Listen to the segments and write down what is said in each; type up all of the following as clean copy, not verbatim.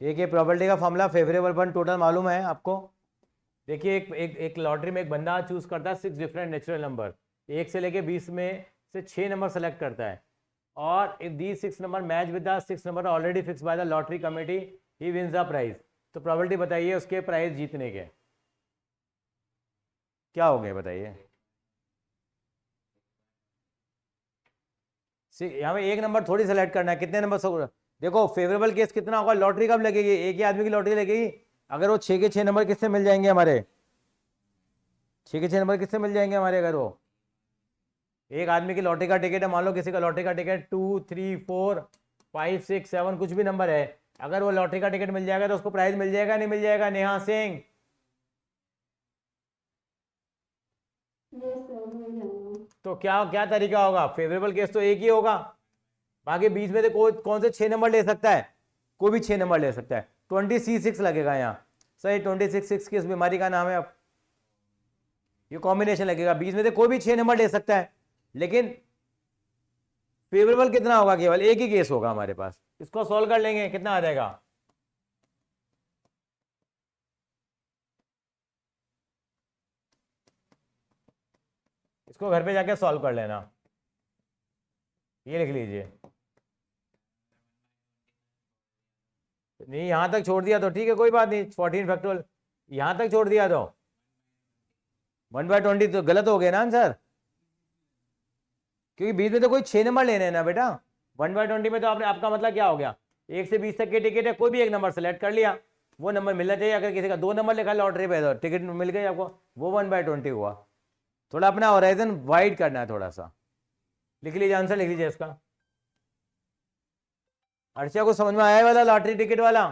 एक ये प्रॉपर्टी का फॉर्मूला, फेवरेबल वन टोटल मालूम है आपको। देखिए एक लॉटरी में एक बंदा चूज करता है 6 डिफरेंट नेचुरल नंबर, 1 से लेके 20 में से 6 नंबर सेलेक्ट करता है, और if the 6 number match with the 6 number already fix by the lottery committee, he wins the prize. तो प्रॉपर्टी बताइए उसके प्राइज जीतने के क्या हो गए, बताइए। यहाँ में एक नंबर थोड़ी सेलेक्ट करना है, कितने नंबर से। देखो फेवरेबल केस कितना होगा, लॉटरी कब लगेगी, एक ही आदमी की लॉटरी लगेगी। अगर वो 6 के 6 नंबर किससे मिल जाएंगे हमारे, 6 के 6 नंबर किससे मिल जाएंगे हमारे, अगर वो एक आदमी की लॉटरी का टिकट है, मान लो किसी का लॉटरी का टिकट 2 3 4 5 6 7 कुछ भी नंबर है, अगर वो लॉटरी का टिकट मिल जाएगा तो उसको प्राइज मिल जाएगा नहीं मिल जाएगा, नेहा सिंह। तो क्या क्या तरीका होगा, फेवरेबल केस तो एक ही होगा, बाकी बीच में से कोई कौन से 6 नंबर ले सकता है, कोई भी 6 नंबर ले सकता है। 20C6 लगेगा यहाँ, सही 26 किस बीमारी का नाम है, अब ये कॉम्बिनेशन लगेगा, बीच में से कोई भी 6 नंबर ले सकता है, लेकिन फेवरेबल कितना होगा, केवल एक ही केस होगा हमारे पास। इसको सॉल्व कर लेंगे, कितना आ जाएगा, इसको घर पे जाके सॉल्व कर लेना, ये लिख लीजिए। नहीं यहां तक छोड़ दिया तो ठीक है, कोई बात नहीं, 14 फैक्टोरियल यहां तक छोड़ दिया तो 1/20 तो गलत हो गया ना आंसर, क्योंकि बीच में तो कोई 6 नंबर लेने हैं ना बेटा। 1/20 में तो आपने, आपका मतलब क्या हो गया, 1 से 20 तक की टिकट है, कोई भी एक नंबर सेलेक्ट कर लिया, वो नंबर मिलना चाहिए। अगर किसी का 2 नंबर लिखा लॉटरी पे तो टिकट मिल गई आपको, वो 1/20 हुआ। थोड़ा अपना होराइजन वाइड करना है थोड़ा सा। लिख लीजिए आंसर, लिख लीजिए इसका। अर्चना को समझ में आया वाला लॉटरी टिकट वाला,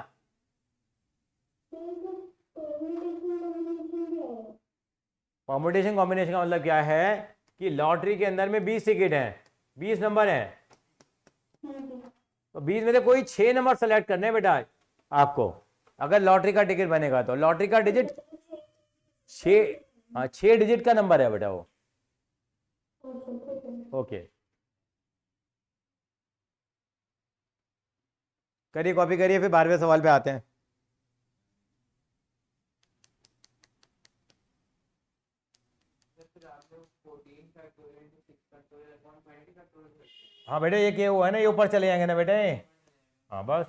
कॉम्बिनेशन कॉम्बिनेशन का मतलब क्या है कि लॉटरी के अंदर में 20 टिकट हैं, 20 नंबर हैं, तो 20 में से कोई 6 नंबर सेलेक्ट करने हैं बेटा आपको, अगर लॉटरी का टिकट बनेगा तो। लॉटरी का डिजिट 6, हाँ 6 डिजिट का नंबर है बेटा वो। ओके करिए, कॉपी करिए, फिर 12वें सवाल पे आते हैं। हाँ बेटे, ये हुआ है ना, ये ऊपर चले जाएंगे ना बेटे। हाँ बस,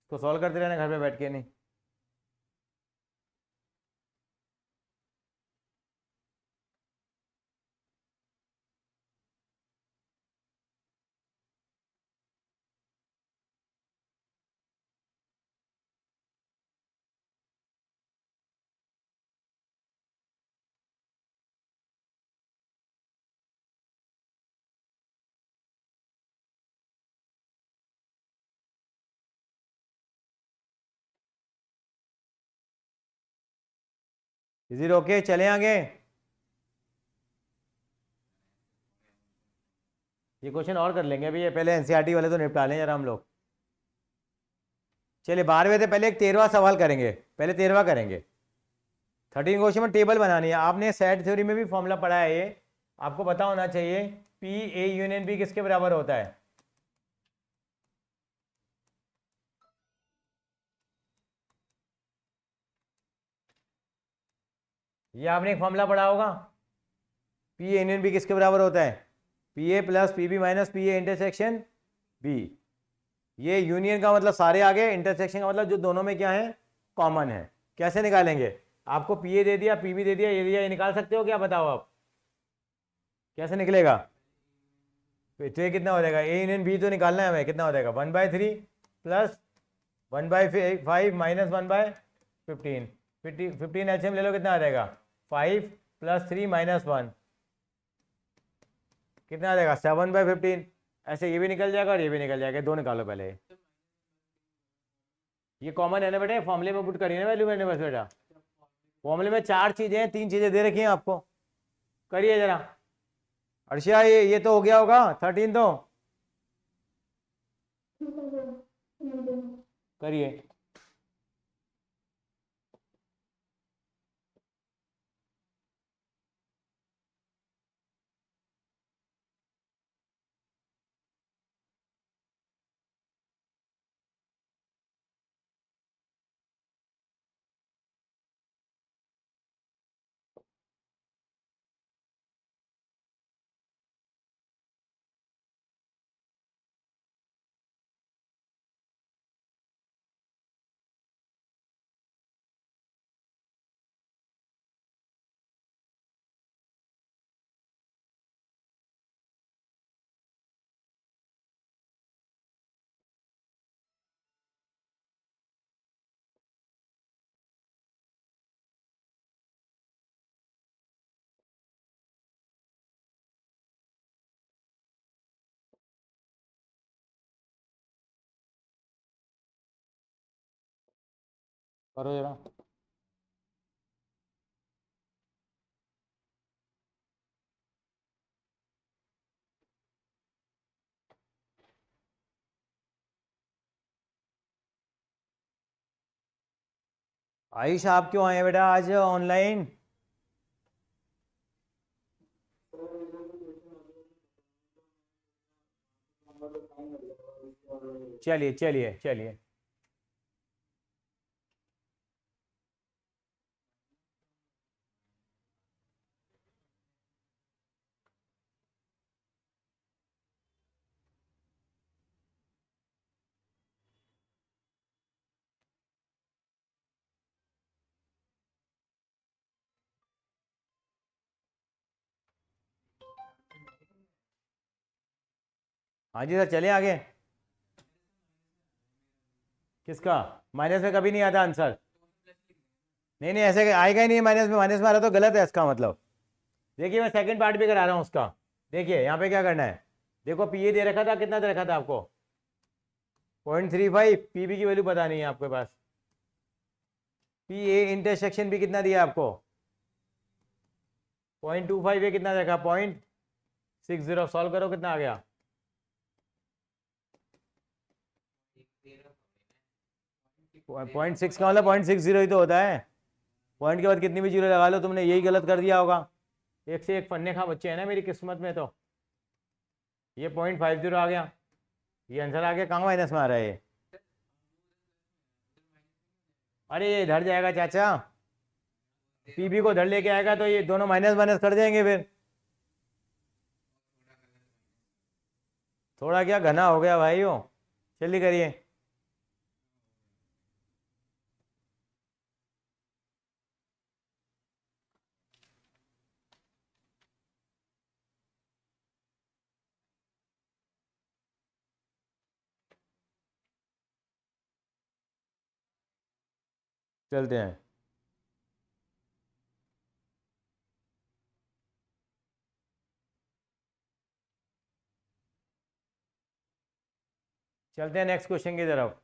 इसको सॉल्व करते रहना घर पे बैठ के, नहीं। इज इट ओके, चले आगे। ये क्वेश्चन और कर लेंगे अभी, ये पहले एनसीईआरटी वाले तो निपटा लें जरा हम लोग। चलिए 12वें से पहले एक 13वां सवाल करेंगे, पहले 13वां करेंगे। 13 क्वेश्चन में टेबल बनानी है, आपने सेट थ्योरी में भी फॉर्मूला पढ़ा है ये, आपको पता होना चाहिए। पी ए यूनियन बी किसके बराबर होता है, ये आपने एक फॉर्मूला पढ़ा होगा। पी ए यूनियन बी किसके बराबर होता है, P A plus P B minus P A intersection B. ये यूनियन का मतलब सारे आ गए, इंटरसेक्शन का मतलब जो दोनों में क्या है, कॉमन है। कैसे निकालेंगे, आपको पी ए दे दिया, पी बी दे दिया, ये दिया, ये निकाल सकते हो क्या, बताओ आप कैसे निकलेगा। तो ये कितना हो जाएगा, ए यूनियन बी तो निकालना है हमें, कितना हो जाएगा 1/3 प्लस 1/5 माइनस 1/15, 15 एच ले लो, कितना आ जाएगा 5 प्लस 3 माइनस 1, कितना आ जाएगा 7/15। ऐसे ये भी निकल जाएगा और ये भी निकल जाएगा, दो निकालो पहले। ये कॉमन है ना बेटा, फॉर्मूले में पुट करिए ना वैल्यू मैंने बस बेटा। फॉर्मूले में 4 चीजें हैं, 3 चीजें दे रखी हैं आपको, करिए जरा। अर्षिया ये तो हो गया होगा 13 तो, करिए। करो जरा। आयुष आप क्यों आए बेटा आज ऑनलाइन? चलिए चलिए चलिए। हाँ जी सर, चले आगे। किसका? माइनस में कभी नहीं आता आंसर। नहीं नहीं, ऐसे आएगा ही नहीं माइनस में। माइनस में आ रहा तो गलत है इसका मतलब। देखिए मैं सेकंड पार्ट भी करा रहा हूँ उसका। देखिए यहाँ पे क्या करना है। देखो पी ए दे रखा था, कितना दे रखा था आपको? 0.35। पी बी की वैल्यू पता नहीं है आपके पास। पी ए इंटरसेक्शन भी कितना दिया आपको? 0.25। ये कितना देखा? 0.60। सॉल्व करो, कितना आ गया? 0.6 का मतलब 0.60 ही तो होता है। पॉइंट के बाद कितनी भी जीरो लगा लो, तुमने यही गलत कर दिया होगा। एक से एक फन्ने खा बच्चे हैं ना मेरी किस्मत में। तो ये 0.50 आ गया। ये आंसर आ गया। कहाँ माइनस में आ रहा है ये? अरे ये इधर जाएगा चाचा। पीबी को इधर लेके आएगा तो ये दोनों माइनस माइनस कर जाएंगे फिर। थोड़ा क्या घना हो गया भाई वो। जल्दी करिए। चलते हैं। चलते हैं नेक्स्ट क्वेश्चन की तरफ।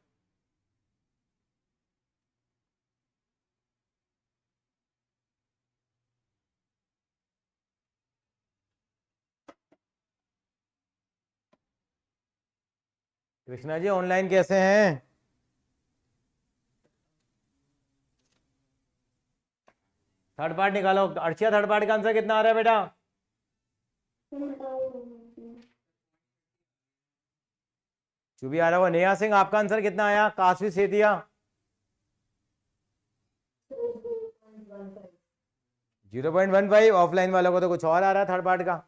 कृष्णा जी ऑनलाइन कैसे हैं? थर्ड पार्ट निकालो। अर्चिया थर्ड पार्ट का आंसर कितना आ रहा है बेटा? जो भी आ रहा हुआ। नेहा सिंह आपका आंसर कितना आया? काशवी सेतिया 0.15। ऑफलाइन वालों को तो कुछ और आ रहा है थर्ड पार्ट का।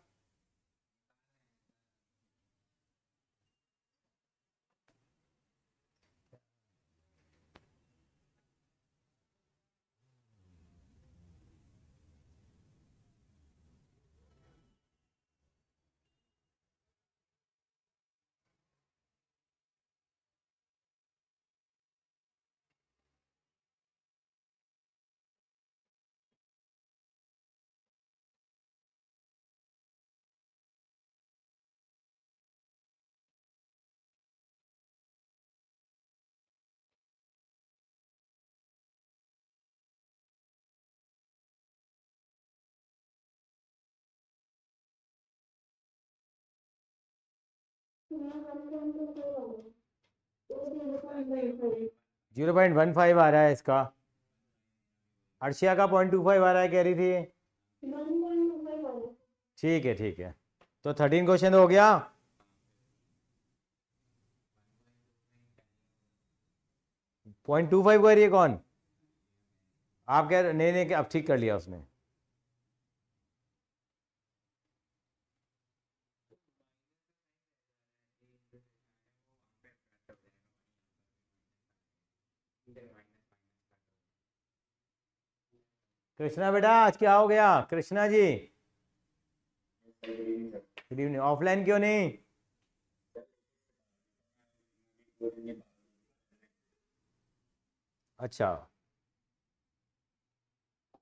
जीरो 0.15 आ रहा है इसका। अर्शिया का 0.25 आ रहा है कह रही थी। ठीक है ठीक है। तो 13 क्वेश्चन हो गया। 0.25 कह रही है कौन? आप कह रहे? नहीं नहीं, अब ठीक कर लिया उसने। कृष्णा बेटा आज क्या हो गया? Krishna ji good evening. Offline क्यों नहीं? अच्छा,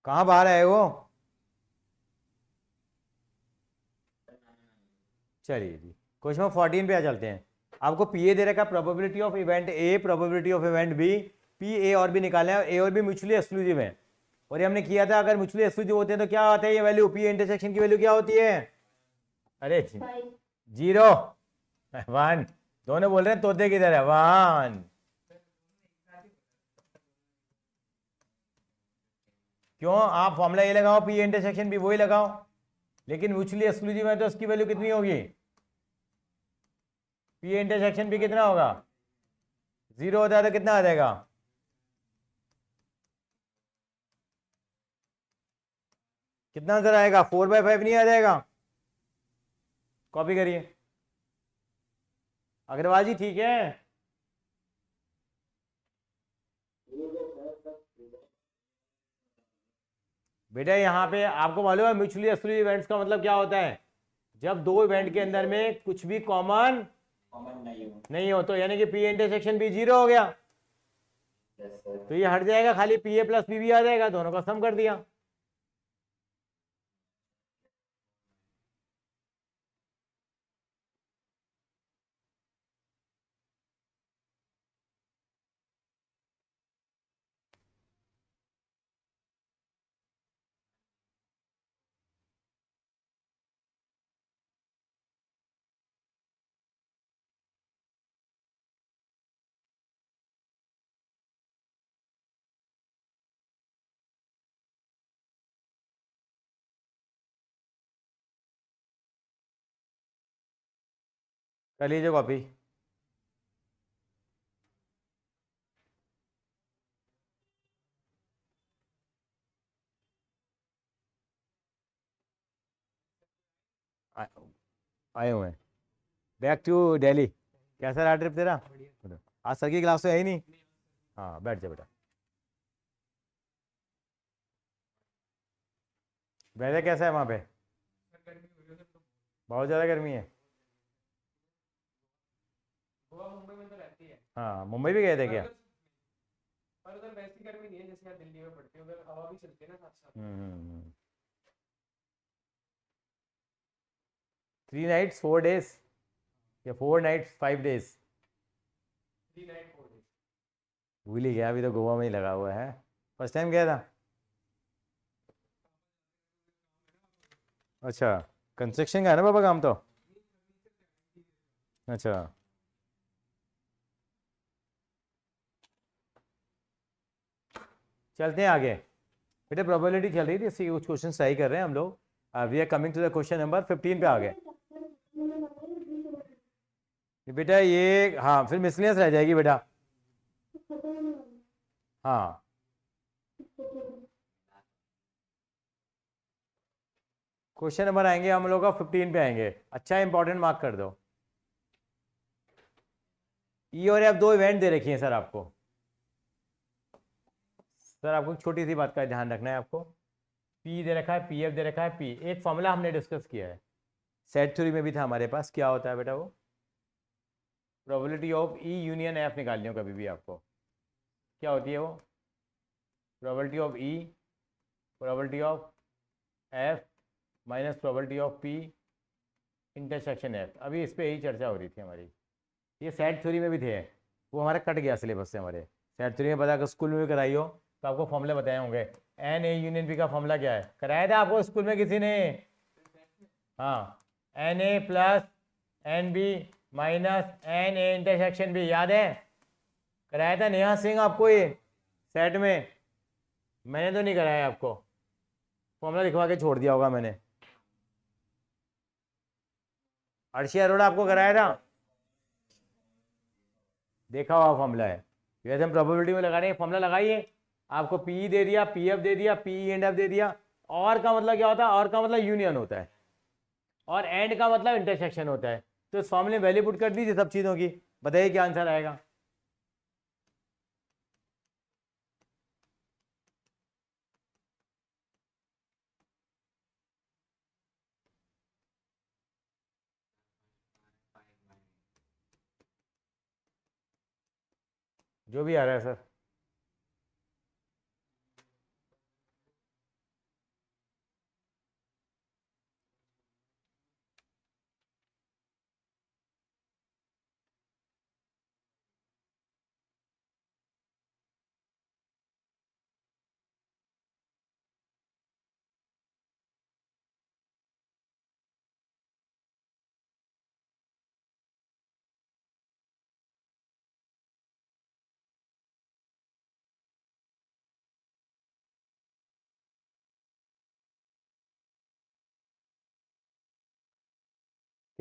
कहाँ बाहर आए वो? चलिए जी, क्वेश्चन 14 पे आ चलते हैं। आपको पीए दे रखा, probability of event A, probability of event B, P A और बी निकालना है, ए और बी म्यूचुअली एक्सक्लूसिव है, और ये हमने किया था अगर म्यूचुअली एक्सक्लूसिव होते हैं तो क्या आता है ये वैल्यू, पी इंटरसेक्शन की वैल्यू क्या होती है, अरे 0 1, दोनों बोल रहे हैं तोते की तरह 1, क्यों, आप फॉर्मूला ये लगाओ पी इंटरसेक्शन भी वही लगाओ, लेकिन म्यूचुअली एक्सक्लूसिव है तो उसकी वैल्यू कितनी होगी, पी इंटरसेक्शन भी कितना होगा, 0 होता है तो कितना आ जाएगा, कितना आंसर आएगा, 4/5 नहीं आ जाएगा, कॉपी करिए अग्रवाल जी, ठीक है। बेटा यहाँ पे आपको मालूम है म्यूचुअली एक्सक्लूसिव इवेंट्स का मतलब क्या होता है, जब दो इवेंट के अंदर में कुछ भी कॉमन नहीं हो तो यानी कि पी इंटरसेक्शन भी 0 हो गया, तो ये हट जाएगा, खाली P A plus P B आ जाएगा, दोनों का सम कर दिया। कर लीजिए कॉपी। आए हुए हैं, बैक टू दिल्ली, कैसा रहा ट्रिप तेरा, आज सर की क्लास तो है ही नहीं, हाँ बैठ जा बेटा। वेदर कैसा है वहाँ पे, बहुत ज़्यादा गर्मी है, मुंबई में तो रहती है। हाँ मुंबई भी गए थे क्या, पर उधर वैसी गर्मी नहीं है जैसे यहाँ दिल्ली में पड़ती है, उधर हवा भी चलती है ना साथ साथ। 3 नाइट्स 4 डेज या 4 नाइट्स 5 डेज, 3 नाइट 4 डेज। भूल ही गया, अभी तो गोवा में ही लगा हुआ है, फर्स्ट टाइम गया था। अच्छा, कंस्ट्रक्शन का है ना पापा काम तो, अच्छा चलते हैं आगे। बेटा प्रोबेबिलिटी चल रही थी, इससे कुछ क्वेश्चन सही कर रहे हैं हम लोग, we are coming to the question number 15 पे आ गए। बेटा ये हाँ फिर मिसलेनियस रह जाएगी बेटा, हाँ क्वेश्चन नंबर आएंगे हम लोग का 15 पे आएंगे, अच्छा इंपॉर्टेंट मार्क कर दो। ई और एफ दो इवेंट दे रखी हैं सर आपको, सर आपको छोटी सी बात का ध्यान रखना है, आपको पी दे रखा है, पी एफ दे रखा है, पी एक फॉर्मूला हमने डिस्कस किया है, सेट थ्योरी में भी था हमारे पास, क्या होता है बेटा वो, probability of E union F निकालनी हो कभी भी आपको, क्या होती है वो, probability of E, probability of F minus probability of P intersection F, अभी इस पर यही चर्चा हो रही थी हमारी, ये सेट थ्योरी में भी थे, वो हमारा कट गया सिलेबस से, हमारे सेट थ्योरी में पता अगर स्कूल में भी कराई हो तो आपको फॉर्मूले बताए होंगे, एन ए यूनियन बी का फॉर्मूला क्या है, कराया था आपको स्कूल में किसी ने, हाँ N A plus N B minus N A intersection B, याद है, कराया था नेहा सिंह आपको ये सेट में, मैंने तो नहीं कराया आपको, फॉर्मूला लिखवा के छोड़ दिया होगा मैंने, अर्शी अरोड़ा आपको कराया था, देखा हुआ फॉर्मूला है, वैसे हम प्रोबेबिलिटी में लगा रहे हैं, फॉर्मूला लगाइए, आपको पी दे दिया, पी एफ दे दिया, पी एंड एफ दे दिया, और का मतलब क्या होता है, और का मतलब यूनियन होता है, और एंड का मतलब इंटरसेक्शन होता है, तो इस फॉर्मूले में वैल्यू पुट कर दीजिए सब चीज़ों की, बताइए क्या आंसर आएगा, जो भी आ रहा है सर।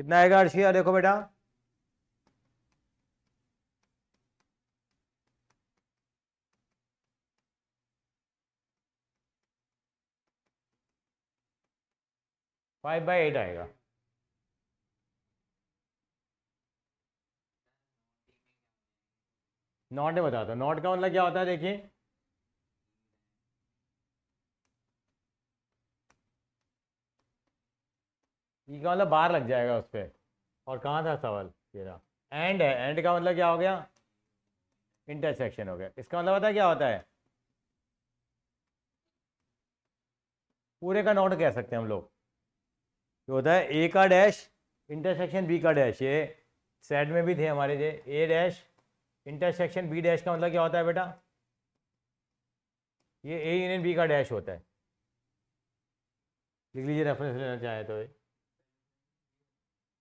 कितना आएगा अर्शिया, देखो बेटा, फाइव बाई एट आएगा। नॉट में बताता हूँ, नॉट का मतलब क्या होता है, देखिए ई का मतलब बाहर लग जाएगा उस पर। और कहाँ था सवाल, ये रहा, एंड है, एंड का मतलब क्या हो गया, इंटरसेक्शन हो गया। इसका मतलब पता है क्या होता है, पूरे का नॉट कह सकते हैं हम लोग। जो होता है ए का डैश इंटरसेक्शन बी का डैश, ये सेट में भी थे हमारे, जे ए डैश इंटरसेक्शन बी डैश का मतलब क्या होता है बेटा, ये ए यूनियन बी का डैश होता है। लिख लीजिए, रेफरेंस लेना चाहे तो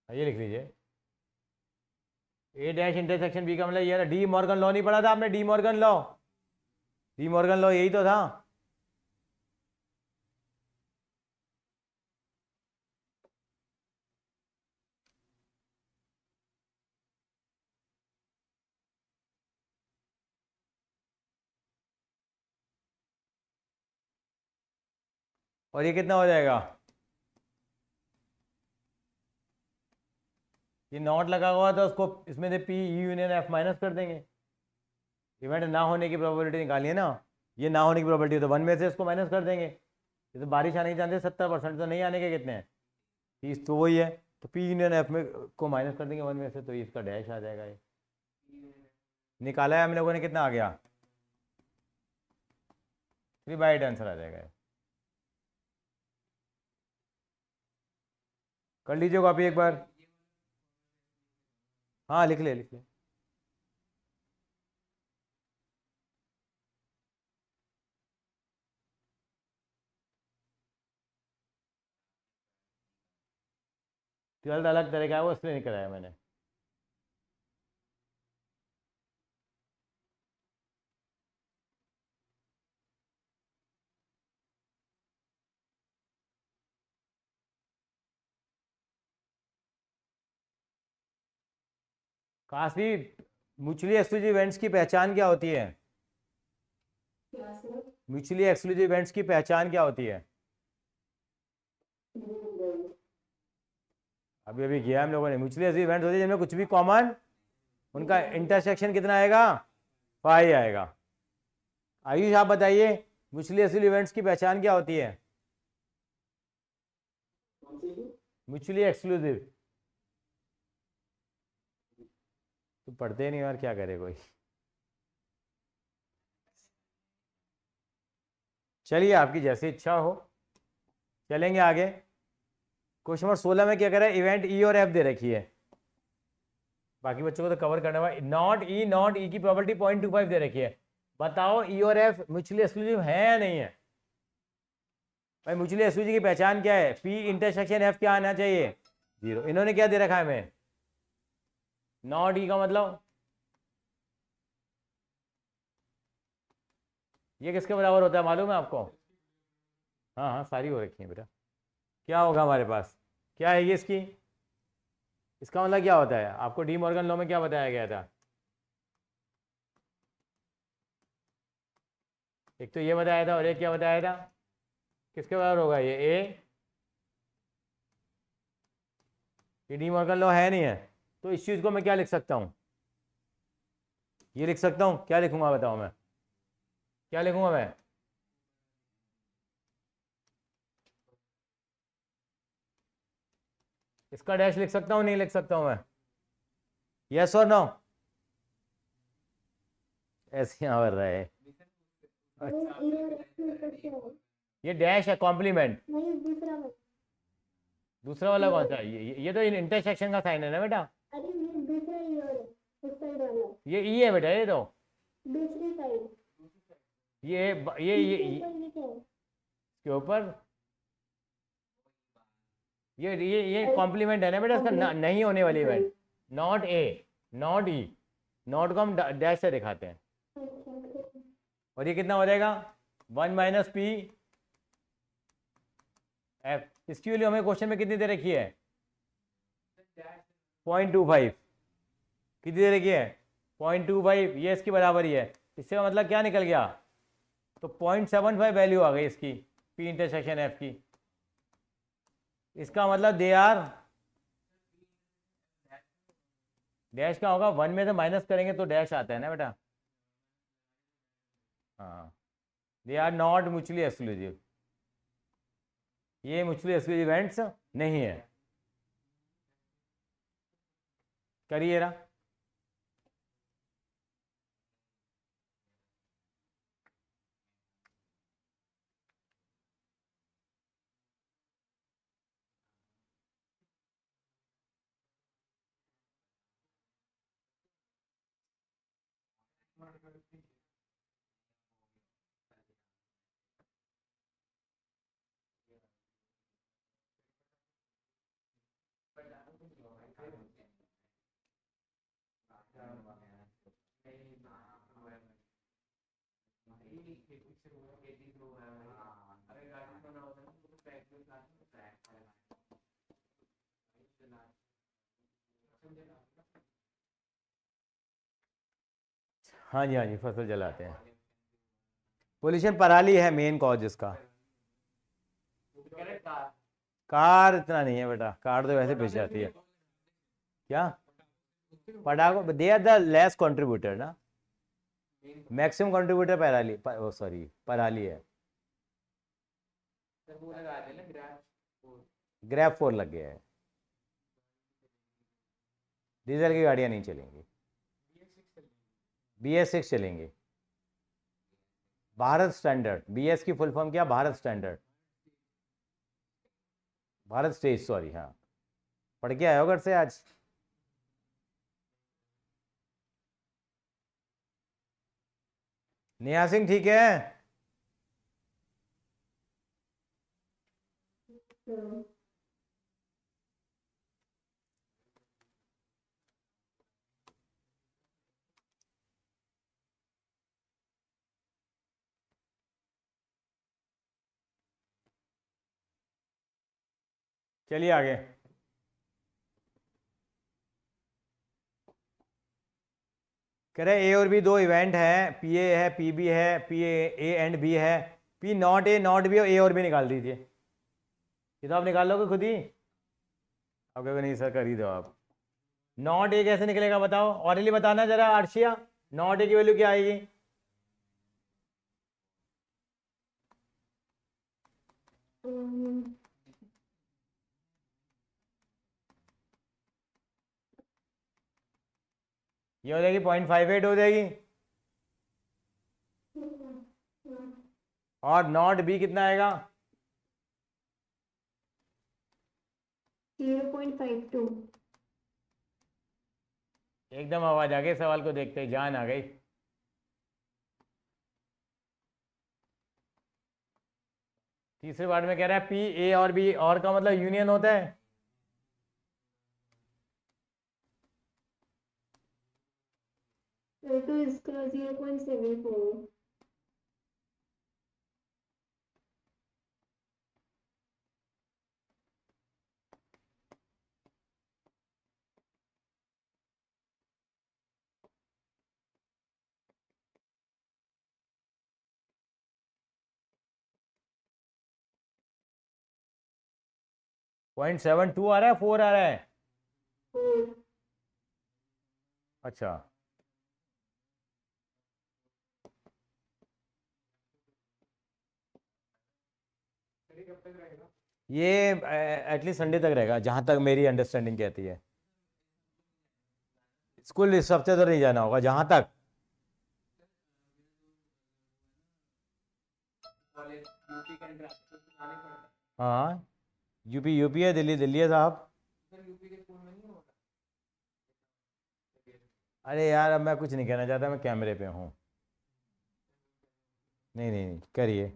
ये लिख लीजिए, ए डैश इंटरसेक्शन बी का मतलब ये ना, डी मॉर्गन लॉ नहीं पढ़ा था आपने, De Morgan law, De Morgan law यही तो था। और ये कितना हो जाएगा, ये नॉट लगा हुआ था, उसको इसमें से P E union F minus कर देंगे। इवेंट ना होने की प्रोबेबिलिटी निकाली है ना, ये ना होने की प्रोबेबिलिटी, तो वन में से इसको माइनस कर देंगे। ये तो बारिश आने के चांसेस 70%, तो नहीं आने के कितने हैं 30, तो वही है। तो पी यूनियन एफ में को माइनस कर देंगे वन में से, तो इसका डैश आ जाएगा। ये निकाला है हम लोगों ने, कितना आ गया, 3/8 आंसर आ जाएगा। कर लीजिए कॉपी एक बार, हाँ लिख ले लिख ले। ट्वेल्थ अलग तरह का है वो, इसलिए नहीं कराया मैंने। काशी, म्यूचुअली एक्सक्लूसिव इवेंट्स की पहचान क्या होती है, म्यूचुअली एक्सक्लूसिव इवेंट्स की पहचान क्या होती है। अभी अभी किया हम लोगों ने, म्यूचुअली एक्सक्लूसिव इवेंट्स होती है जिनमें कुछ भी कॉमन, उनका इंटरसेक्शन कितना आएगा, पाई आएगा। आयुष आप बताइए, म्यूचुअली एक्सक्लूसिव इवेंट्स की पहचान क्या होती है, म्यूचुअली एक्सक्लूसिव। तो पढ़ते नहीं यार, क्या करे कोई। चलिए आपकी जैसी इच्छा हो, चलेंगे आगे। क्वेश्चन नंबर 16 में क्या करा है, इवेंट ई और एफ दे रखी है, बाकी बच्चों को तो कवर करना हुआ। नॉट ई की प्रोबेबिलिटी 0.25 दे रखी है। बताओ ई और एफ म्यूचुअली एक्सक्लूसिव है या नहीं है। भाई म्यूचुअली एक्सक्लूसिव की पहचान क्या है, पी इंटरसेक्शन एफ क्या आना चाहिए, 0। इन्होंने क्या दे रखा है हमें, नॉट ई का मतलब, ये किसके बराबर होता है मालूम है आपको, हाँ हाँ सारी हो रखी है बेटा। क्या होगा हमारे पास, क्या है ये इसकी, इसका मतलब क्या होता है, आपको डी मॉर्गन लॉ में क्या बताया गया था, एक तो ये बताया था और एक क्या बताया था, किसके बराबर होगा ये डी मॉर्गन लॉ है नहीं है। तो इस चीज़ को मैं क्या लिख सकता हूँ, ये लिख सकता हूँ, क्या लिखूंगा बताओ मैं, क्या लिखूंगा मैं, इसका डैश लिख सकता हूँ नहीं लिख सकता हूँ मैं, यस और नो, ऐसे यहाँ पर रहे। ये डैश है कॉम्प्लीमेंट, दूसरा वाला कौन सा है? ये तो इंटरसेक्शन का साइन है ना बेटा, ये ई है बेटा, ये तो ये के ऊपर ये कॉम्प्लीमेंट है ना बेटा, इसका नहीं होने वाली event, not a not E, not को हम डैश से दिखाते हैं। और ये कितना हो जाएगा, 1 माइनस पी एफ। इसकी वैल्यू हमें क्वेश्चन में कितनी दे रखी है, 0.25 कितनी देर की है 0.25, ये इसकी बराबर ही है। इससे का मतलब क्या निकल गया, तो 0.75 वैल्यू आ गई इसकी पी इंटरसेक्शन एफ की। इसका मतलब दे आर, डैश का होगा 1 में से माइनस करेंगे तो डैश आता है ना बेटा। हाँ, they are not mutually exclusive, ये म्यूचुअली एक्सक्लूसिव इवेंट्स नहीं है। करिए ना। हाँ जी, हाँ जी, फसल जलाते हैं। पोल्यूशन पराली है मेन कॉज इसका। कार इतना नहीं है बेटा, कार तो वैसे पिस जाती है। क्या पटाखों, they are the less contributor ना, मैक्सिमम कंट्रीब्यूटर पराली, सॉरी पराली है। ग्रैब 4 लग गया है, डीजल की गाड़ियां नहीं चलेंगी, BS6 चलेंगे। भारत स्टैंडर्ड, BS की फुल फॉर्म क्या, Bharat standard, Bharat stage, sorry, हाँ पढ़ के आया हो घर से आज। नेहा सिंह ठीक है। चलिए आगे। कह रहे ए और बी दो इवेंट हैं, पी ए है पी बी है, पी ए एंड बी है, P not a not be और ए और बी निकाल दीजिए। ये तो आप निकाल लोगे खुद ही। अब कहोगे नहीं सर कर ही दो आप। नॉट ए कैसे निकलेगा बताओ, ऑरली बताना जरा अर्शिया, नॉट ए की वैल्यू क्या आएगी। ये हो जाएगी 0.58 हो जाएगी। और नॉट बी कितना आएगा, 0.52। एकदम आवाज आ गई, सवाल को देखते ही जान आ गई। तीसरे पार्ट में कह रहा है पी ए और बी और का मतलब यूनियन होता है। तो इसका 0.74। 0.72 आ रहा है, 4 आ रहा है। अच्छा, ये एटलीस्ट संडे तक रहेगा जहां तक मेरी अंडरस्टैंडिंग कहती है। स्कूल इस हफ्ते तो नहीं जाना होगा जहां तक। हाँ, यूपी यूपी है, दिल्ली दिल्ली है साहब। अरे यार अब मैं कुछ नहीं कहना चाहता, मैं कैमरे पे हूँ। नहीं नहीं नहीं, करिए।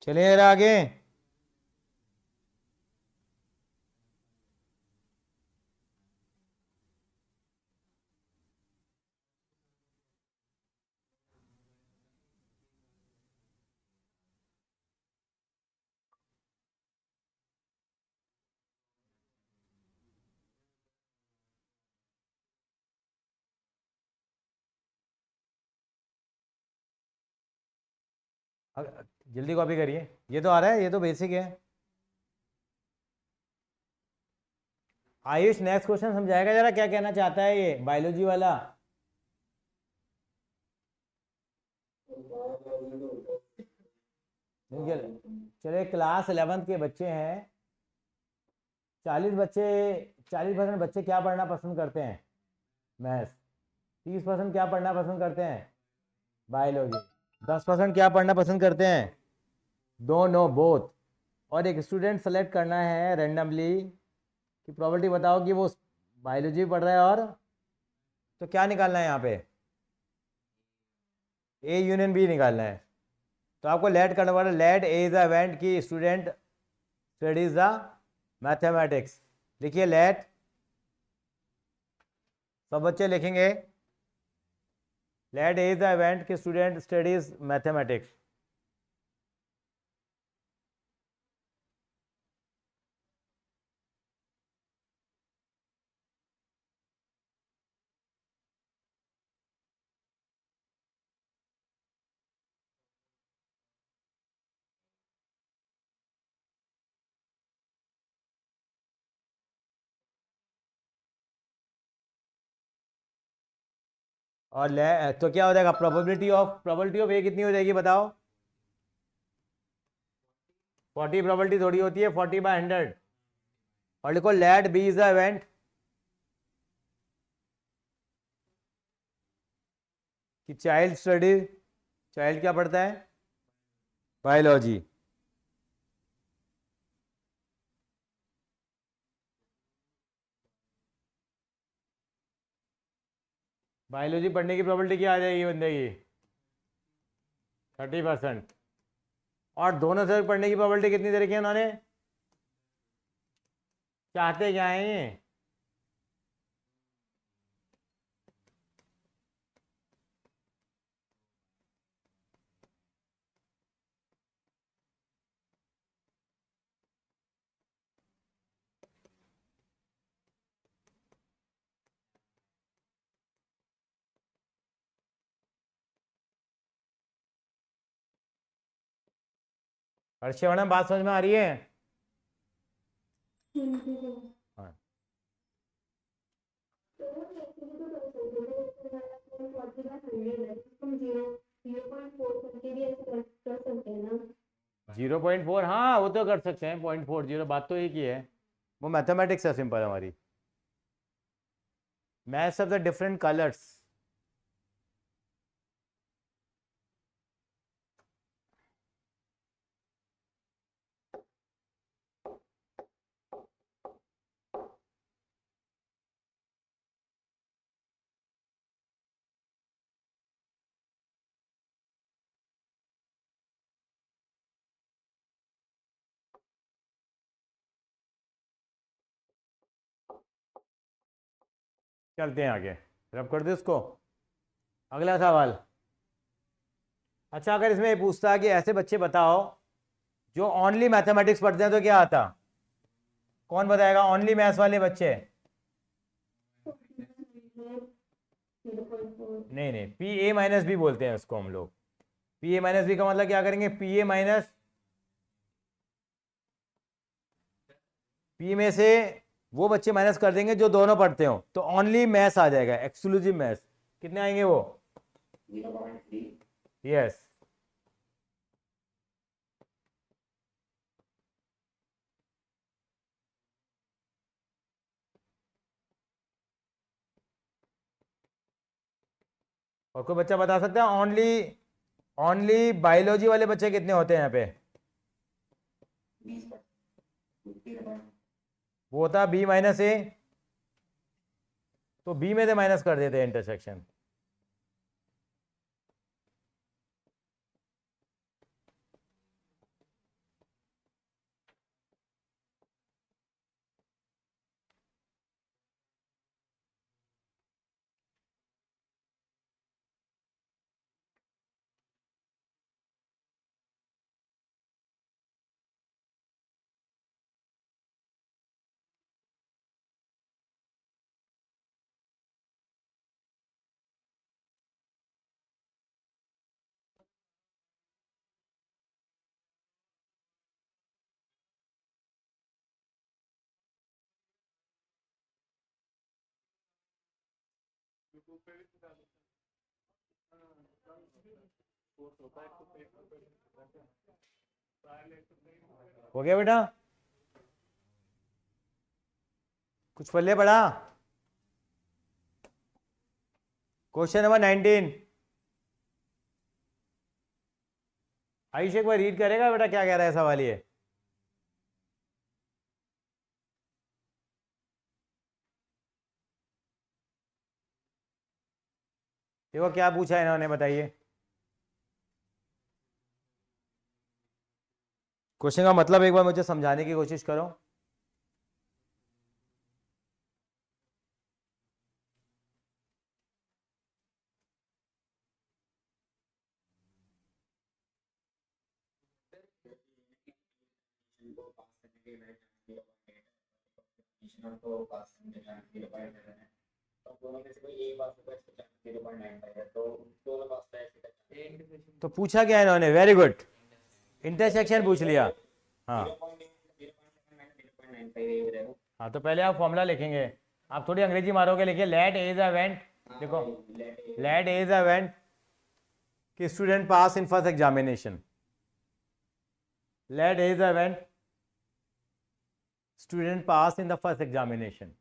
चलिए जरा आगे। जल्दी कॉपी करिए, ये तो आ रहा है, ये तो बेसिक है। आयुष नेक्स्ट क्वेश्चन समझाएगा जरा, क्या कहना चाहता है ये बायोलॉजी वाला। चलिए क्लास 11th के बच्चे हैं, 40% बच्चे क्या पढ़ना पसंद करते हैं? मैथ्स। 30% क्या पढ़ना पसंद करते हैं? बायोलॉजी। 10% क्या पढ़ना पसंद करते हैं? दोनों, बोथ। और एक स्टूडेंट सेलेक्ट करना है रैंडमली कि प्रॉपर्टी बताओ कि वो बायोलॉजी पढ़ रहा है, और तो क्या निकालना है यहाँ पे? ए यूनियन बी निकालना है। तो आपको लेट करना पड़ेगा, let A is the event की स्टूडेंट स्टडीज द मैथमेटिक्स। लिखिए लेट, सब बच्चे लिखेंगे let A is the event की स्टूडेंट स्टडीज मैथमेटिक्स। और ले तो क्या हो जाएगा? प्रोबेबिलिटी ऑफ ए कितनी हो जाएगी बताओ? 40 प्रोबेबिलिटी थोड़ी होती है, 40/100। और लिखो let B is the event कि चाइल्ड स्टडी, चाइल्ड क्या पढ़ता है? बायोलॉजी। बायोलॉजी पढ़ने की प्रोबेबिलिटी क्या आ जाएगी बंदे की? 30%। और दोनों से पढ़ने की प्रोबेबिलिटी कितनी दे रखी है उन्होंने? चाहते क्या है ये? हर्षवर्धन, बात समझ में आ रही है? हाँ। ना। 0.4, हाँ वो तो कर सकते हैं। 0.40, बात तो एक ही है। वो मैथमेटिक्स है सिंपल हमारी। Maths of the different colours. चलते हैं आगे, रब कर दे उसको। अगला सवाल। अच्छा, अगर इसमें ये पूछता है कि ऐसे बच्चे बताओ जो ओनली मैथमेटिक्स पढ़ते हैं, तो क्या आता? कौन बताएगा? ओनली मैथ्स वाले बच्चे। नहीं नहीं, पी ए माइनस बी बोलते हैं उसको हम लोग। पी ए माइनस बी का मतलब क्या करेंगे? पी ए माइनस पी में से वो बच्चे माइनस कर देंगे जो दोनों पढ़ते हो, तो ओनली मैथ्स आ जाएगा, एक्सक्लूसिव मैथ्स। कितने आएंगे वो? यस। और कोई बच्चा बता सकता है ओनली ओनली बायोलॉजी वाले बच्चे कितने होते हैं यहाँ पे? वो होता बी माइनस ए, तो बी में से माइनस कर देते हैं इंटरसेक्शन। हो गया बेटा, कुछ पल्ले पड़ा। Question number 19। आयुष एक बार रीड करेगा बेटा, क्या कह रहा है सवाल ये? देखो क्या पूछा है इन्होंने, बताइए। क्वेश्चन का मतलब एक बार मुझे समझाने की कोशिश करो। तो पूछा क्या इन्होंने? वेरी गुड, इंटरसेक्शन पूछ लिया। हाँ हाँ, तो पहले आप फॉर्मूला लिखेंगे। आप थोड़ी अंग्रेजी मारोगे, लिखिए लेट ए इज इवेंट। देखो, लेट ए इज इवेंट कि student pass in first examination. Let A is event student pass in the first examination.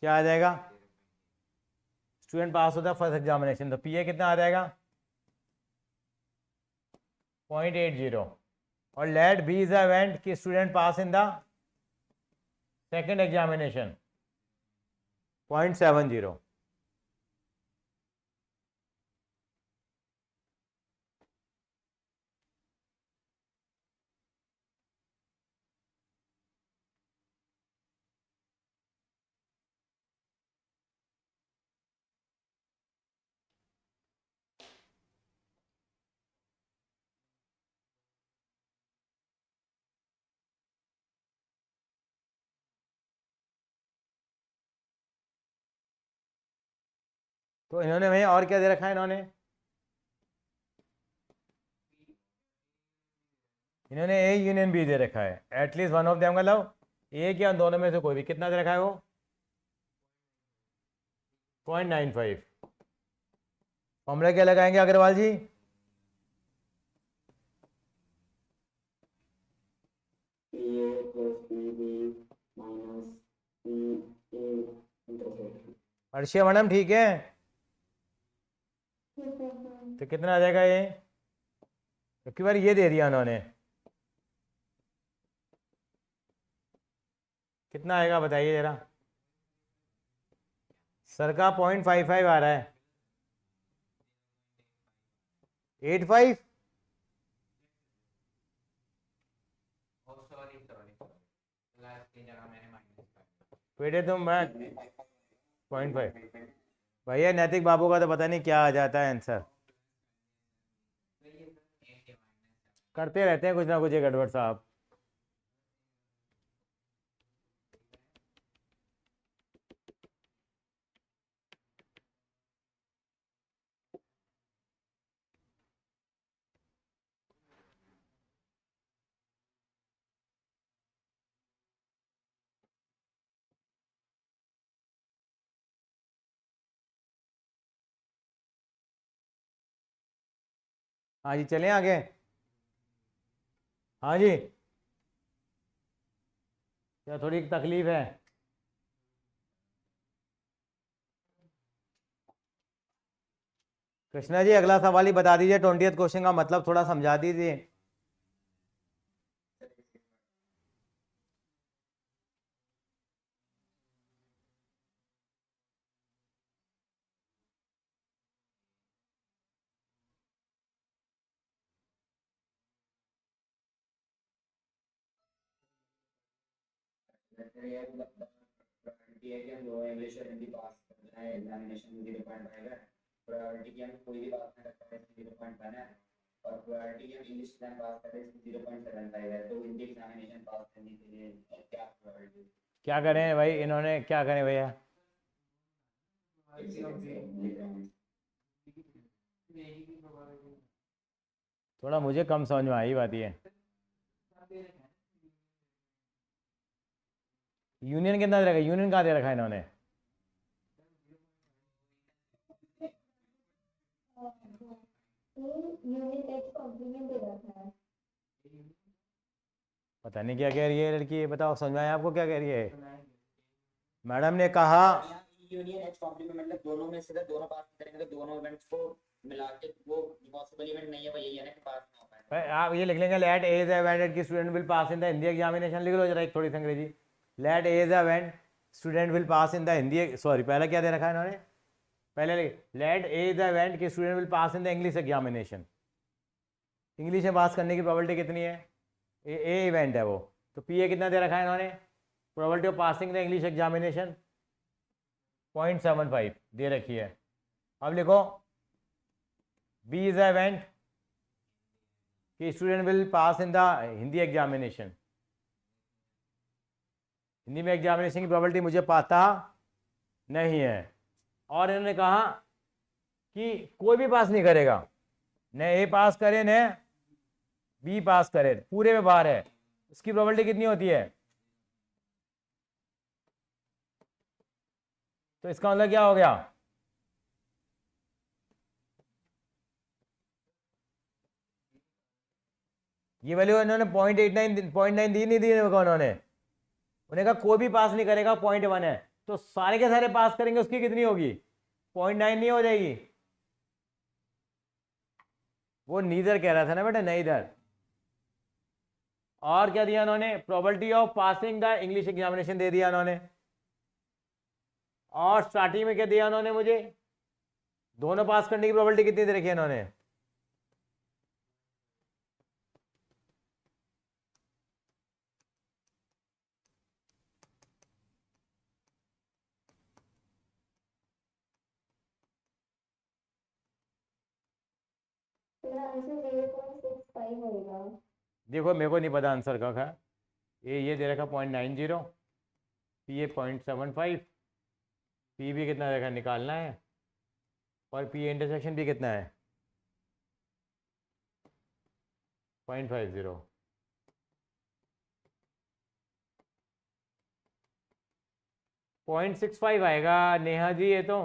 क्या आ जाएगा? स्टूडेंट पास होता है फर्स्ट एग्जामिनेशन, तो पी ए कितना आ जाएगा? 0.80। और लेट बी इज इवेंट कि student pass in the second examination, 0.70। तो इन्होंने भैया और क्या दे रखा है इन्होंने? इन्होंने ए यूनियन बी दे रखा है। एटलीस्ट वन ऑफ देम, मतलब एक या दोनों में से कोई भी। कितना दे रखा है वो? 0.95। फॉर्मूला क्या लगाएंगे अग्रवाल जी? अर्शिया मैडम ठीक है? तो कितना आ जाएगा ये? तो बार ये दे दिया उन्होंने, कितना आएगा बताइए जरा। सर का 0.55 आ रहा है। 85। बेटे तुम मैं 0.5। भैया नैतिक बाबू का तो पता नहीं क्या आ जाता है आंसर, करते रहते हैं कुछ ना कुछ ये गड़बड़ साहब। हाँ जी चलें आगे। हाँ जी, क्या थोड़ी तकलीफ है? कृष्णा जी अगला सवाल ही बता दीजिए, 20th क्वेश्चन का मतलब थोड़ा समझा दीजिए। क्या करें भाई, इन्होंने क्या करें भैया? थोड़ा मुझे कम समझ में आई बात ये। यूनियन कितना दे रखा है, यूनियन कहाँ दे रखा है इन्होंने? यूनिट एक्स कॉम्प्लीमेंट दे रखा है। पता नहीं क्या कह रही है लड़की, ये बताओ समझ में आया आपको क्या कह रही है? मैडम ने कहा यूनियन एच कॉम्प्लीमेंट मतलब दोनों में से दोनों पास करेंगे तो दोनों इवेंट्स को मिला के वो पॉसिबल इवेंट नहीं है, वो यही है ना कि पास ना हो पाए। आप ये लिख लेंगे लेट ए इज इवेंट की student will pass in the Hindi examination, लिख लो जरा एक थोड़ी सी अंग्रेजी। Let A is event student will pass in the Hindi, sorry पहले क्या दे रखा है इन्होंने, पहले लेट ए इज इवेंट की student will pass in the English examination. English में पास करने की प्रोबेबिलिटी कितनी है? ए इवेंट है वो, तो पी ए कितना दे रखा है इन्होंने? Probability of passing the English examination 0.75 दे रखी है। अब लिखो बी इज इवेंट कि student will pass in the Hindi examination. Hindi में एग्जामिनेशन की प्रोबेबिलिटी मुझे पता नहीं है, और इन्होंने कहा कि कोई भी पास नहीं करेगा, न ए पास करे न बी पास करे, पूरे में बाहर है। इसकी प्रोबेबिलिटी कितनी होती है? तो इसका मतलब क्या हो गया? ये वैल्यू इन्होंने 0.89 दी नहीं दी उन्होंने, उन्हें कहा कोई भी पास नहीं करेगा 0.1 है, तो सारे के सारे पास करेंगे उसकी कितनी होगी? 0.9 नहीं हो जाएगी? वो नीदर कह रहा था ना बेटा, नहीं इधर। और क्या दिया उन्होंने? Probability of passing the English examination दे दिया उन्होंने, और स्टार्टिंग में क्या दिया उन्होंने मुझे? दोनों पास करने की प्रोबेबिलिटी कितनी दे रखी है इन्होंने? मेरा आंसर 0.65 होगा। देखो मेरे को नहीं पता आंसर का है, ये दे रखा 0.90, पी ए 0.75, पी भी कितना देखा निकालना है, और पी इंटरसेक्शन भी कितना है? 0.50। 0.65 आएगा नेहा जी, ये तो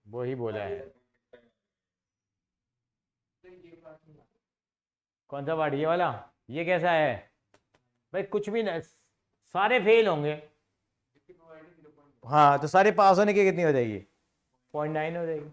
वही बोला है। कौन सा पार्ट? ये वाला? ये कैसा है भाई? कुछ भी ना, सारे फेल होंगे। हाँ तो सारे पास होने की कितनी हो जाएगी? 0.9 हो जाएगी।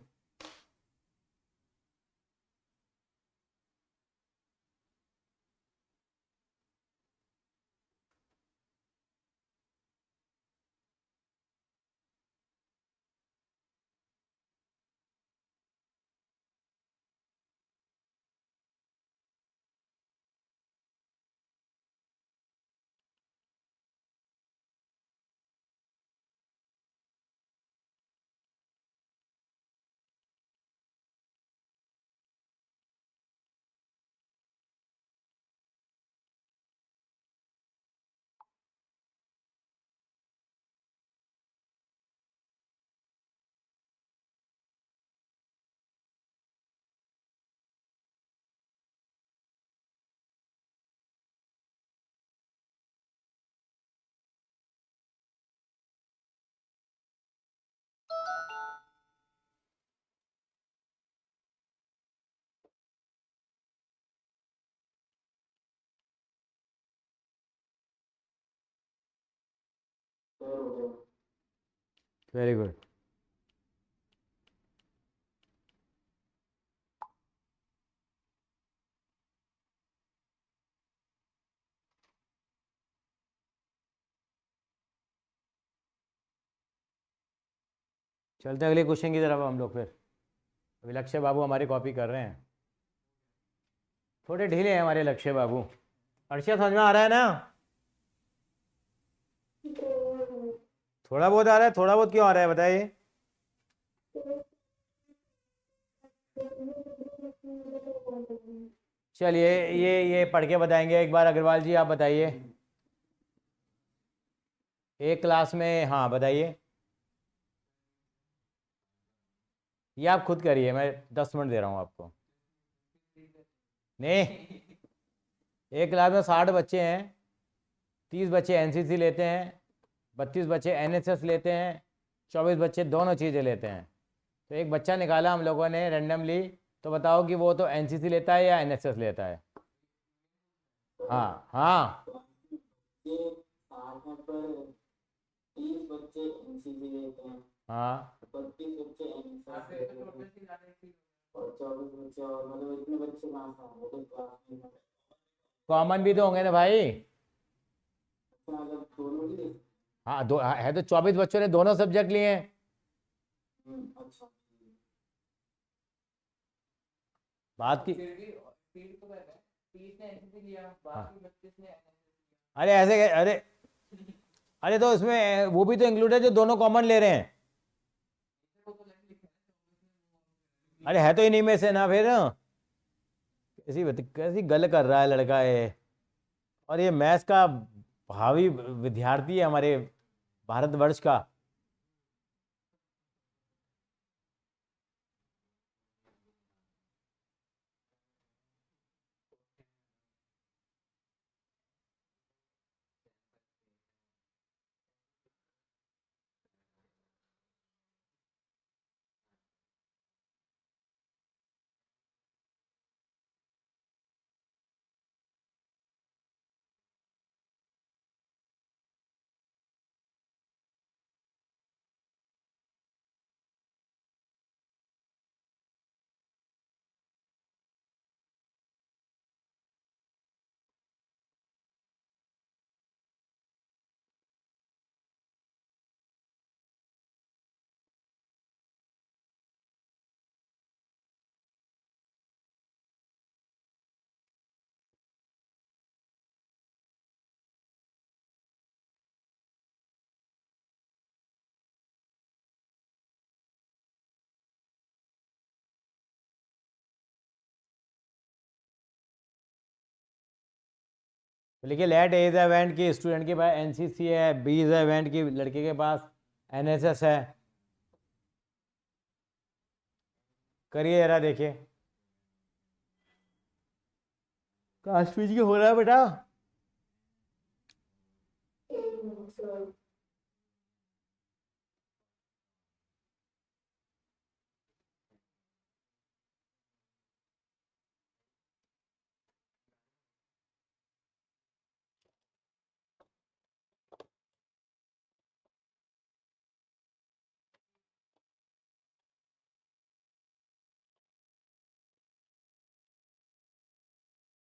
Very good. चलते हैं अगले क्वेश्चन की तरफ हम लोग। फिर अभी लक्ष्य बाबू हमारी कॉपी कर रहे हैं, थोड़े ढीले हैं हमारे लक्ष्य बाबू। अर्षद समझ में आ रहा है ना? थोड़ा बहुत आ रहा है? थोड़ा बहुत क्यों आ रहा है बताइए? चलिए ये पढ़ के बताएंगे एक बार। अग्रवाल जी आप बताइए, एक क्लास में, हाँ बताइए। ये आप खुद करिए, मैं 10 मिनट दे रहा हूँ आपको। नहीं, एक क्लास में 60 बच्चे हैं, 30 बच्चे एनसीसी लेते हैं, 32 बच्चे एनएसएस लेते हैं, 24 बच्चे दोनों चीज़ें लेते हैं। तो एक बच्चा निकाला हम लोगों ने रैंडमली, तो बताओ कि वो तो एनसीसी लेता है या एनएसएस लेता है? हाँ हाँ, हाँ कॉमन भी तो होंगे ना भाई। हाँ दो है तो 24 बच्चों ने दोनों सब्जेक्ट लिए हैं। बात की फिर भी फील्ड तो कहता है 30 ने एनसीसी लिया, बाकी 32 ने NSS अरे ऐसे अरे अरे तो इसमें वो भी तो इंक्लूड है जो दोनों कॉमन ले रहे हैं। अरे है तो इन्हीं में से ना फिर। कैसी गल कर रहा है लड़का ये। और ये मैथ्स का भावी विद्यार्थी है हमारे भारतवर्ष का। लिखिए लेट ए इज इवेंट की स्टूडेंट के पास एनसीसी है, बी इज इवेंट की लड़के के पास एनएसएस है। करिए जरा देखिए। कास्ट पीजी हो रहा है बेटा? एक मिनट सर।